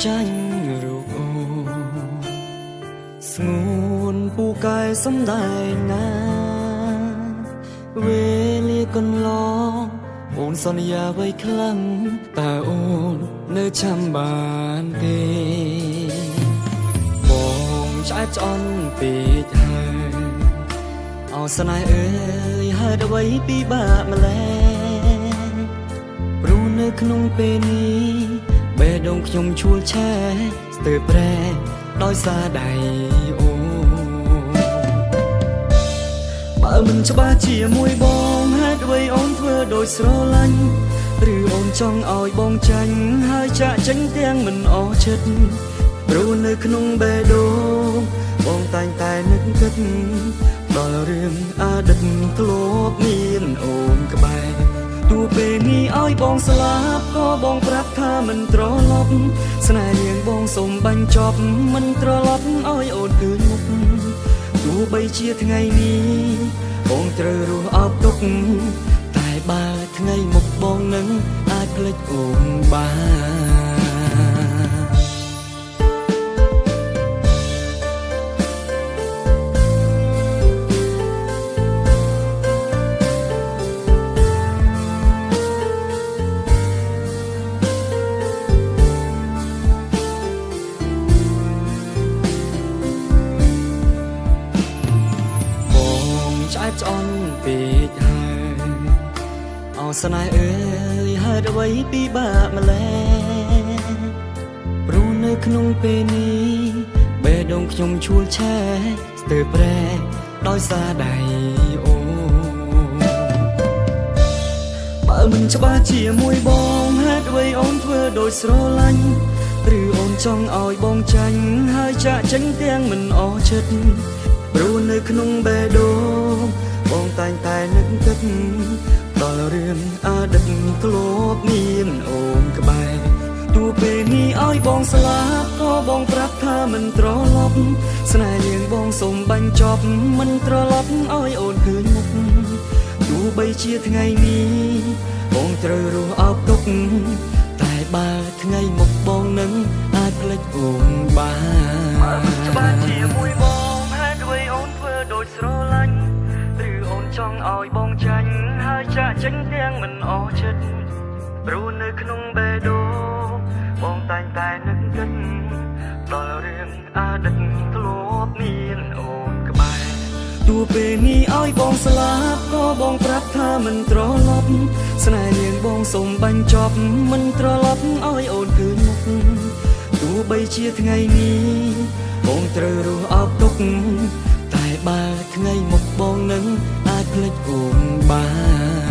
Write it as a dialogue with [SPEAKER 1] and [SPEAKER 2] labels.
[SPEAKER 1] ចាញ់រូបអូស្ងួនពូកែសំដែងណាវេលាកន្លងអូនសន្យាໄວខ្លាំងតើអូននៅចាំបានទេបងឆ្អែតឆ្អន់ពេកហើយអោស្នេហ៍អើយហេតុអ្វីពិបាកម្ល៉េះព្រោះនៅក្នុងពេលនេះបេះដូងខ្ញុំឈួលឆែស្ទើរប្រែដោយសារដៃអូបើមិនច្បាស់ជាមួយបងហេតុអ្វីអូនធ្វើដូចស្រឡាញ់ឬអូនចង់ឲ្យបងចាញ់ហើយចាក់ចេញទាំងមិនអស់ចិត្តព្រោះនៅក្នុងបេះដូងបងតែងតែនឹកគិតដល់រឿងអតីតធ្លាប់មានអូនក្បែរទោះពេលនេះឲ្យបងស្លាប់ក៏បងប្រាប់ថាមិនត្រឡប់ស្នេហ៍នាងបងសូមបញ្ចប់មិនត្រឡប់ឲ្យអូនឃើញមុខទោះបីជាថ្ងៃនេះបងត្រូវរស់អបទុកតែបើថ្ងៃមុខបងនឹងអាចភ្លេចអូនបានឆ្អន់ពេកហើយអោស្នេហ៍អើយហេតុអ្វីពិបាកម្ល៉េះព្រោះនៅក្នុងពេលនេះបេះដូងខ្ញុំឈួលឆែស្ទើរប្រែដោយសារដៃអូបើមិនច្បាស់ជាមួយបងហេតុអ្វីអូនធ្វើដូចស្រឡាញ់ឬអូនចង់ឲ្យបងចាញ់ហើយចាក់ចេញទាំងមិនអស់ចិត្តព្រោះនៅក្នុងបេះដូងបងតែងតែនឹកគិតដល់រឿងអតីតធ្លាប់មានអូនក្បែរទោះពេលនេះឲ្យបងស្លាប់ក៏បងប្រាប់ថាមិនត្រឡប់ស្នេហ៍នាងបងសូមបញ្ចប់មិនត្រឡប់ឲ្យអូនឃើញមុខទោះបីជាថ្ងៃនេះបងត្រូវរស់អបទុកតែបើថ្ងៃមុខបងនឹងអាចភ្លេចអូនបានច្បាស់ជាមួយបងហេតុអ្វីអូនធ្វើដូចស្រឡាញ់អូនចង់ឲ្យបងចាញ់ហើយចាក់ចេញទាំងមិនអស់ចិត្តព្រោះនៅក្នុងបេះដូងបងតែងតែនឹកគិតដល់រឿងអតីតធ្លាប់មានអូនក្បែរទោះពេលនេះឲ្យបងស្លាប់ក៏បងប្រាប់ថាមិនត្រឡប់ស្នេហ៍នាងបងសូមបញ្ចប់មិនត្រឡប់ឲ្យអូនឃើញមុខទោះបីជាថ្ងៃនេះបងត្រូវរស់អបទុកតែបើថ្ងៃមុខបងនឹងអាចភ្លេចអូនបាន